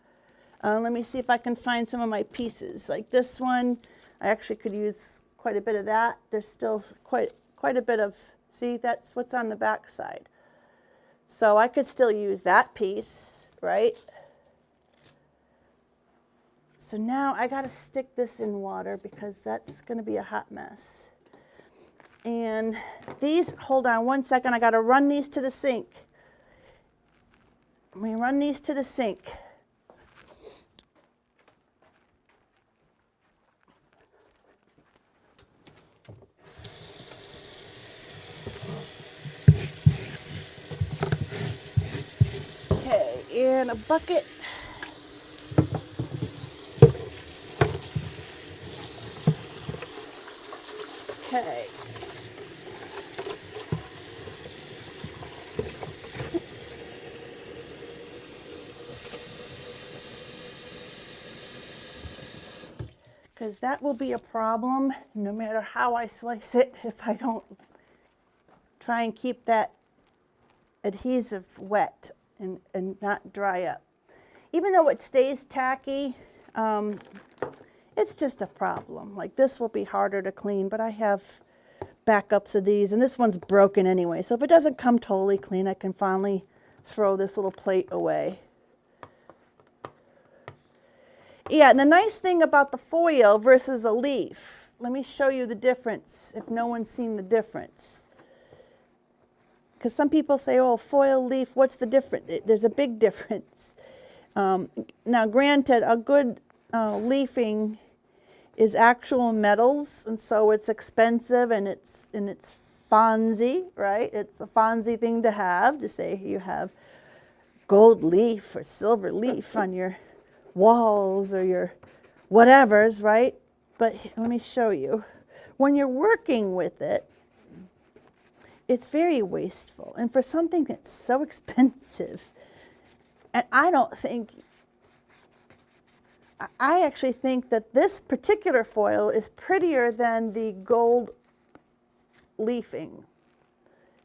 Let me see if I can find some of my pieces. Like this one, I actually could use quite a bit of that. There's still quite a bit of, see, that's what's on the back side. So I could still use that piece, right? So now I got to stick this in water because that's going to be a hot mess. And these, hold on one second, I got to run these to the sink. Let me run these to the sink. Okay, in a bucket. Okay. Because that will be a problem no matter how I slice it if I don't try and keep that adhesive wet and not dry up. Even though it stays tacky, it's just a problem. Like this will be harder to clean, but I have backups of these, and this one's broken anyway. So if it doesn't come totally clean, I can finally throw this little plate away. Yeah, and the nice thing about the foil versus a leaf, let me show you the difference if no one's seen the difference. Because some people say, oh, foil, leaf, what's the difference? There's a big difference. Now granted, a good leafing is actual metals, and so it's expensive, and it's fancy, right? It's a fancy thing to have, to say you have gold leaf or silver leaf on your walls or your whatevers, right? But let me show you. When you're working with it, it's very wasteful. And for something that's so expensive, and I actually think that this particular foil is prettier than the gold leafing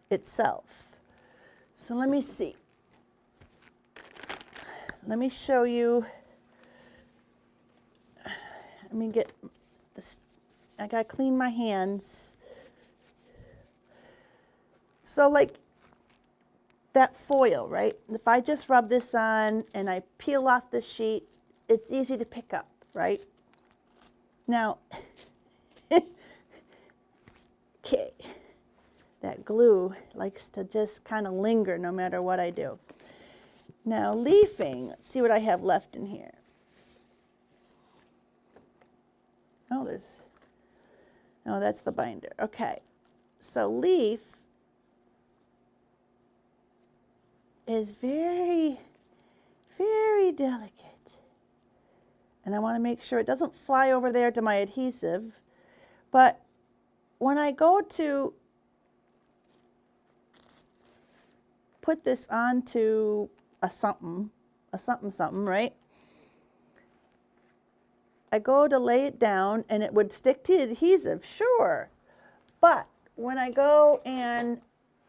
itself. So let me see. Let me show you. Let me get this. I gotta clean my hands. So like that foil, right? If I just rub this on and I peel off the sheet, it's easy to pick up, right? Now, okay, that glue likes to just kind of linger no matter what I do. Now leafing, let's see what I have left in here. Oh, that's the binder. Okay, so leaf is very, very delicate. And I want to make sure it doesn't fly over there to my adhesive. But when I go to put this onto a something, right? I go to lay it down and it would stick to the adhesive, sure. But when I go and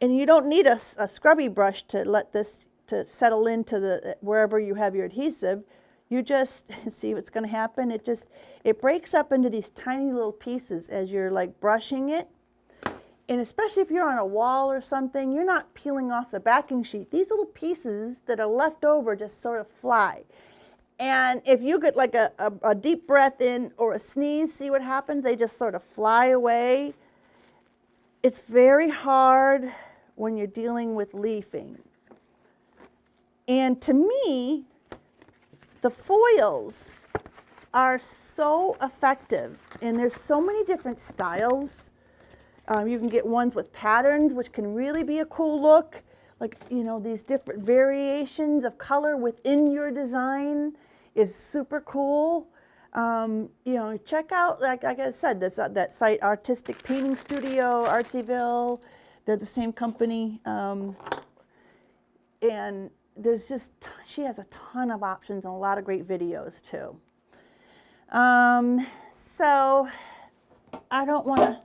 you don't need a scrubby brush to let this to settle into the wherever you have your adhesive. You just see what's going to happen. It breaks up into these tiny little pieces as you're like brushing it. And especially if you're on a wall or something, you're not peeling off the backing sheet. These little pieces that are left over just sort of fly. And if you get like a deep breath in or a sneeze, see what happens? They just sort of fly away. It's very hard when you're dealing with leafing. And to me, the foils are so effective, and there's so many different styles. You can get ones with patterns, which can really be a cool look, like, you know, these different variations of color within your design is super cool. You know, check out, like I said, that site, Artistic Painting Studio, Artsyville. They're the same company, and there's just, she has a ton of options and a lot of great videos too. So I don't want to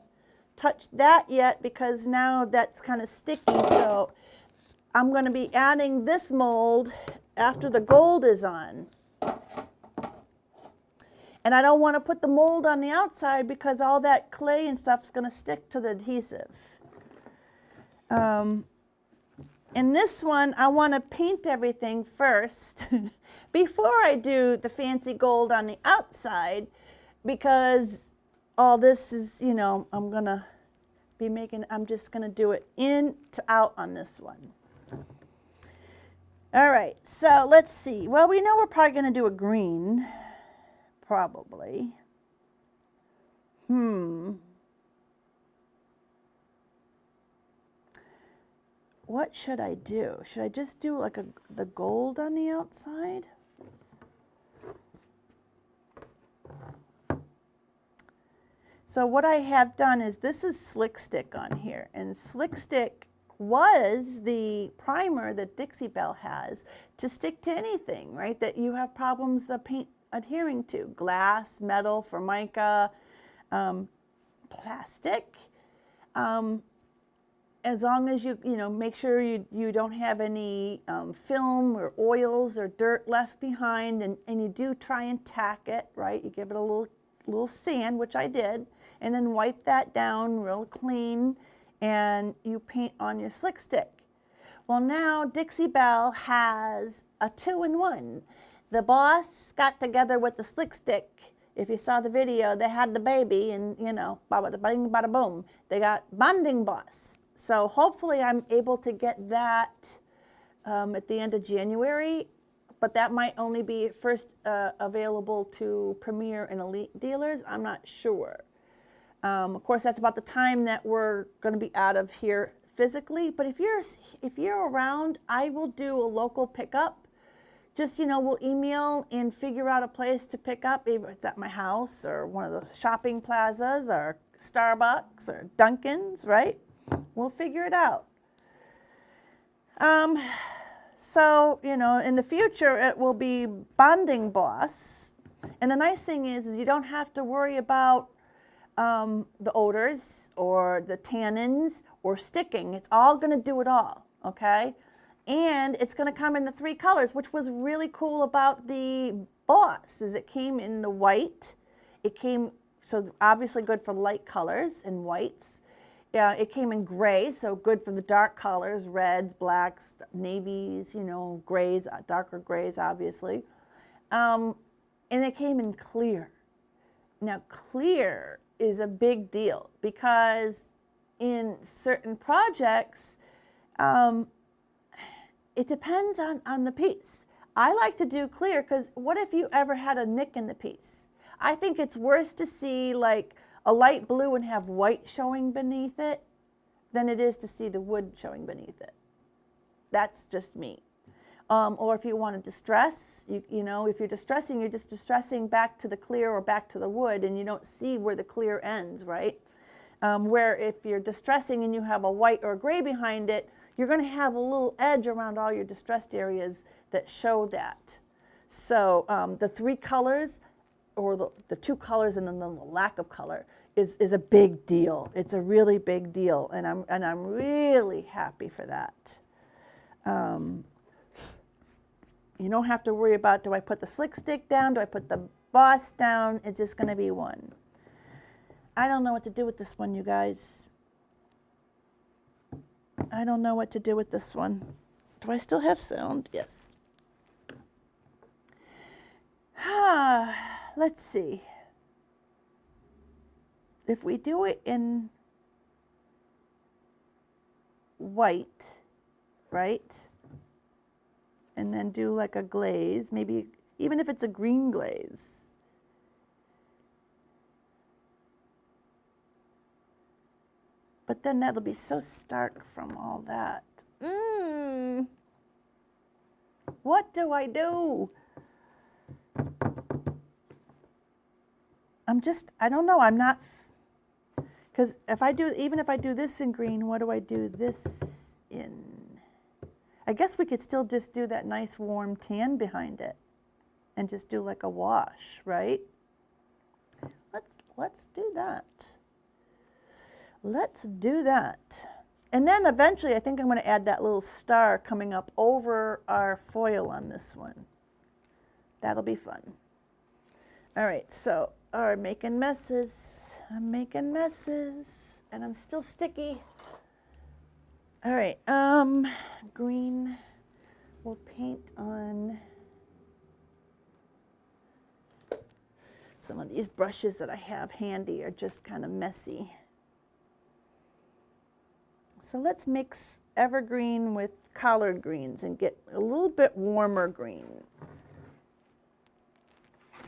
touch that yet because now that's kind of sticky. So I'm going to be adding this mold after the gold is on. And I don't want to put the mold on the outside because all that clay and stuff is going to stick to the adhesive. In this one, I want to paint everything first before I do the fancy gold on the outside, because all this is, you know, I'm just going to do it in to out on this one. All right, so let's see. Well, we know we're probably going to do a green, probably. What should I do? Should I just do like the gold on the outside? So what I have done is, this is Slick Stick on here, and Slick Stick was the primer that Dixie Belle has to stick to anything, right, that you have problems the paint adhering to. Glass, metal, formica, plastic. As long as you make sure you don't have any film or oils or dirt left behind, and you do try and tack it, right? You give it a little sand, which I did, and then wipe that down real clean, and you paint on your Slick Stick. Well, now Dixie Belle has a 2-in-1. The boss got together with the Slick Stick. If you saw the video, they had the baby, and bada bing, bada boom. They got Bonding Boss. So hopefully I'm able to get that at the end of January. but that might only be first available to Premier and Elite dealers. I'm not sure. Of course, that's about the time that we're going to be out of here physically. But if you're around, I will do a local pickup. Just, we'll email and figure out a place to pick up. Either it's at my house or one of the shopping plazas or Starbucks or Dunkin's, right? We'll figure it out. So, in the future, it will be Bonding Boss. And the nice thing is you don't have to worry about the odors or the tannins or sticking. It's all going to do it all, okay? And it's going to come in the 3 colors, which was really cool about the Boss, is it came in the white. It came, so obviously good for light colors and whites. It came in gray, so good for the dark colors, reds, blacks, navies, grays, darker grays, obviously. And it came in clear. Now, clear is a big deal because in certain projects, it depends on the piece. I like to do clear because what if you ever had a nick in the piece? I think it's worse to see like a light blue and have white showing beneath it than it is to see the wood showing beneath it. That's just me. Or if you want to distress, if you're distressing, you're just distressing back to the clear or back to the wood, and you don't see where the clear ends, right? Where if you're distressing and you have a white or a gray behind it, you're going to have a little edge around all your distressed areas that show that. So the 3 colors, or the 2 colors and then the lack of color is a big deal. It's a really big deal, and I'm really happy for that. You don't have to worry about, do I put the slick stick down? Do I put the Boss down? It's just going to be one. I don't know what to do with this one, you guys. I don't know what to do with this one. Do I still have sound? Yes. Let's see. If we do it in white, right? And then do like a glaze, maybe even if it's a green glaze. But then that'll be so stark from all that. What do I do? I don't know, I'm not, because even if I do this in green, what do I do this in? I guess we could still just do that nice warm tan behind it and just do like a wash, right? Let's do that. Let's do that. And then eventually I think I'm going to add that little star coming up over our foil on this one. That'll be fun. All right, so making messes. I'm making messes and I'm still sticky. All right, green, we'll paint on some of these brushes that I have handy are just kind of messy. So let's mix evergreen with collard greens and get a little bit warmer green.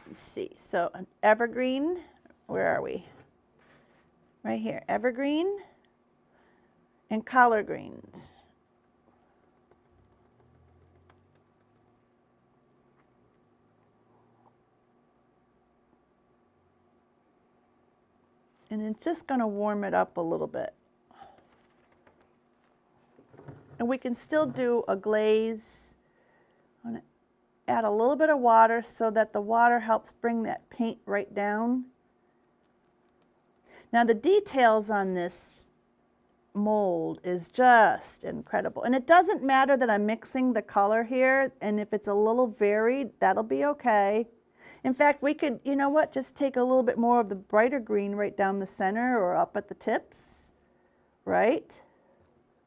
Let's see, so an evergreen, where are we? Right here, evergreen and collard greens. And it's just going to warm it up a little bit. And we can still do a glaze. I'm going to add a little bit of water so that the water helps bring that paint right down. Now the details on this mold is just incredible. And it doesn't matter that I'm mixing the color here, and if it's a little varied, that'll be okay. In fact, we could, you know what, just take a little bit more of the brighter green right down the center or up at the tips, right?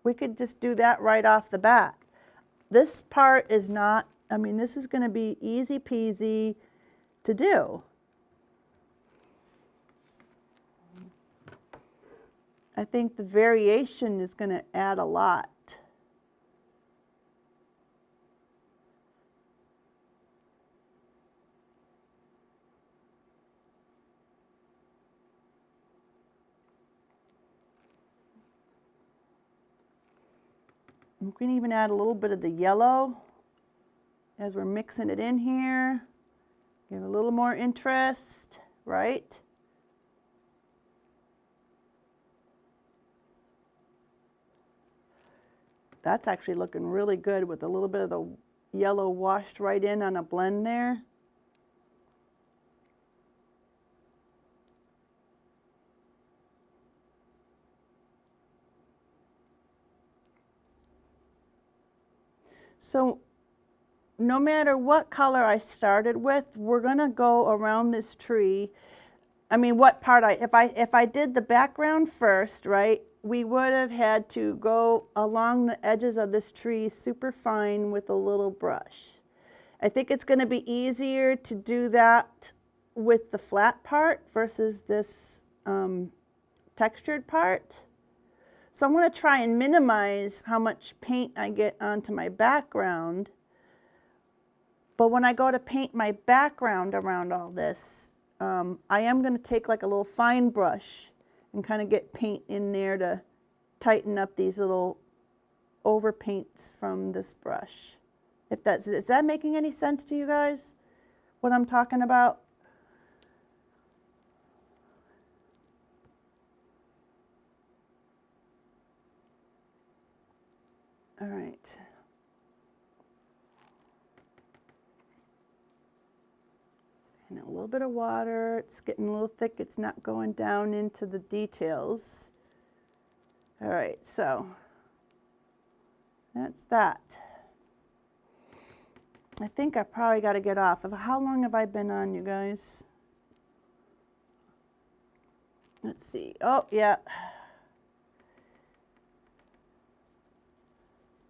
We could just do that right off the bat. This part is not, I mean, this is going to be easy peasy to do. I think the variation is going to add a lot. We can even add a little bit of the yellow as we're mixing it in here. Give a little more interest, right? That's actually looking really good with a little bit of the yellow washed right in on a blend there. So no matter what color I started with, we're gonna go around this tree. I mean, what part if I did the background first, right, we would have had to go along the edges of this tree super fine with a little brush. I think it's gonna be easier to do that with the flat part versus this textured part. So I'm going to try and minimize how much paint I get onto my background. But when I go to paint my background around all this, I am going to take like a little fine brush and kind of get paint in there to tighten up these little overpaints from this brush. Is that making any sense to you guys, what I'm talking about? All right. And a little bit of water. It's getting a little thick. It's not going down into the details. All right, so that's that. I think I probably got to get off. How long have I been on, you guys? Let's see. Oh, yeah.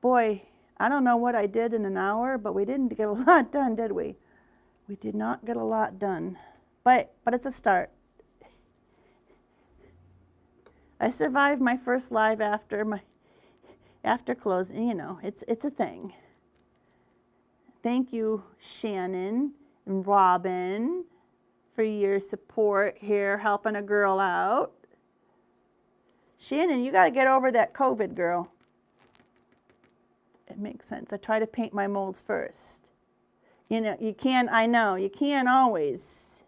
Boy, I don't know what I did in an hour, but we didn't get a lot done, did we? We did not get a lot done, but it's a start. I survived my first live after closing. You know, it's a thing. Thank you, Shannon and Robin, for your support here, helping a girl out. Shannon, you got to get over that COVID, girl. It makes sense. I try to paint my molds first. You know, you can't, I know, you can't always.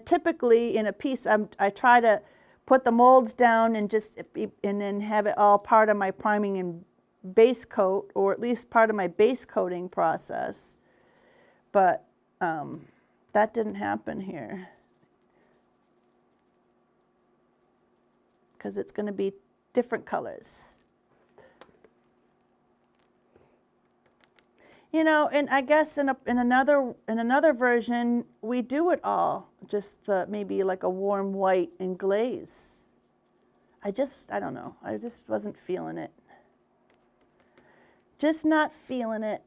Typically in a piece, I try to put the molds down and then have it all part of my priming and base coat, or at least part of my base coating process. But that didn't happen here, because it's going to be different colors. You know, and I guess in another version, we do it all, just maybe like a warm white and glaze. I don't know. I just wasn't feeling it. Just not feeling it.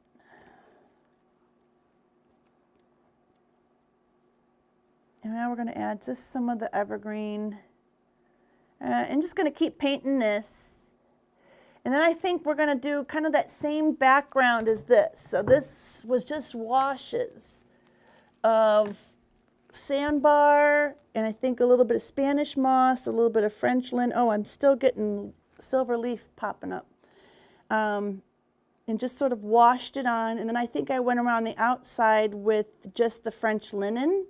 And now we're going to add just some of the evergreen. I'm just going to keep painting this. And then I think we're going to do kind of that same background as this. So this was just washes of sandbar, and I think a little bit of Spanish moss, a little bit of French lin. Oh, I'm still getting silver leaf popping up. And just sort of washed it on. And then I think I went around the outside with just the French linen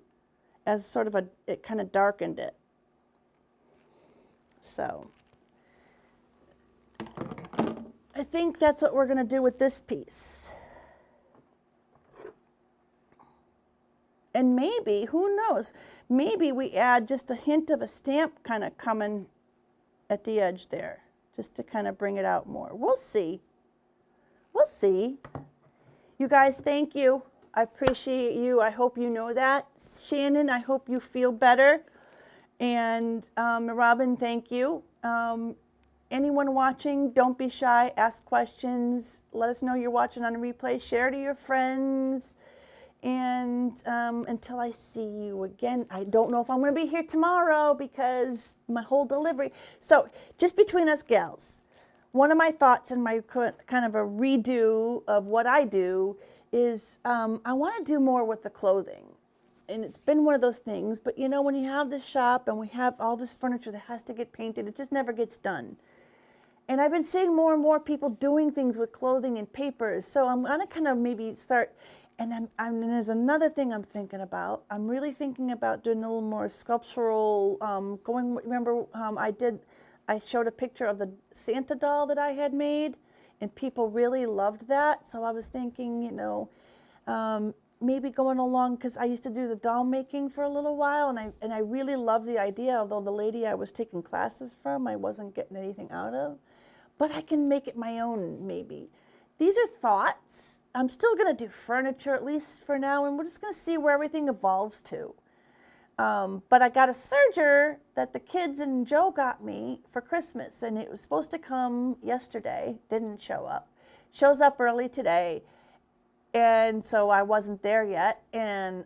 as sort of it kind of darkened it. So I think that's what we're going to do with this piece. And maybe, who knows, maybe we add just a hint of a stamp kind of coming at the edge there, just to kind of bring it out more. We'll see. We'll see. You guys, thank you. I appreciate you. I hope you know that. Shannon, I hope you feel better. And Robin, thank you. Anyone watching, don't be shy. Ask questions. Let us know you're watching on a replay. Share to your friends. And until I see you again, I don't know if I'm going to be here tomorrow because my whole delivery. So just between us gals, one of my thoughts and my kind of a redo of what I do is I want to do more with the clothing. and it's been one of those things, but you know, when you have this shop and we have all this furniture that has to get painted, it just never gets done. And I've been seeing more and more people doing things with clothing and papers. So I'm gonna kind of maybe start, and and there's another thing I'm thinking about. I'm really thinking about doing a little more sculptural, remember I showed a picture of the Santa doll that I had made, and people really loved that. So I was thinking, you know, maybe going along, because I used to do the doll making for a little while, and I really loved the idea, although the lady I was taking classes from, I wasn't getting anything out of. But I can make it my own, maybe. These are thoughts. I'm still going to do furniture, at least for now, and we're just going to see where everything evolves to. But I got a serger that the kids and Joe got me for Christmas, and it was supposed to come yesterday, didn't show up. Shows up early today, and so I wasn't there yet. And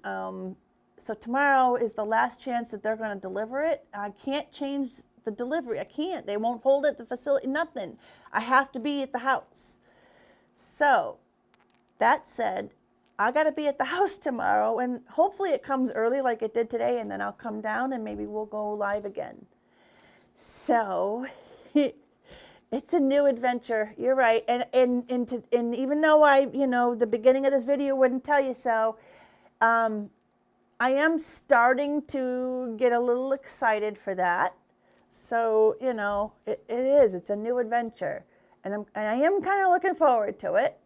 so tomorrow is the last chance that they're going to deliver it. I can't change the delivery. I can't. They won't hold it at the facility, nothing. I have to be at the house. So that said, I got to be at the house tomorrow, and hopefully it comes early like it did today, and then I'll come down and maybe we'll go live again. So it's a new adventure. You're right. And even though the beginning of this video wouldn't tell you so, I am starting to get a little excited for that. So, you know, it's a new adventure. And I am kind of looking forward to it.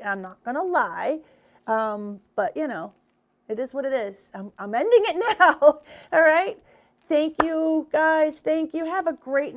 I'm not going to lie. But, you know, it is what it is. I'm ending it now. All right. Thank you, guys. Thank you. Have a great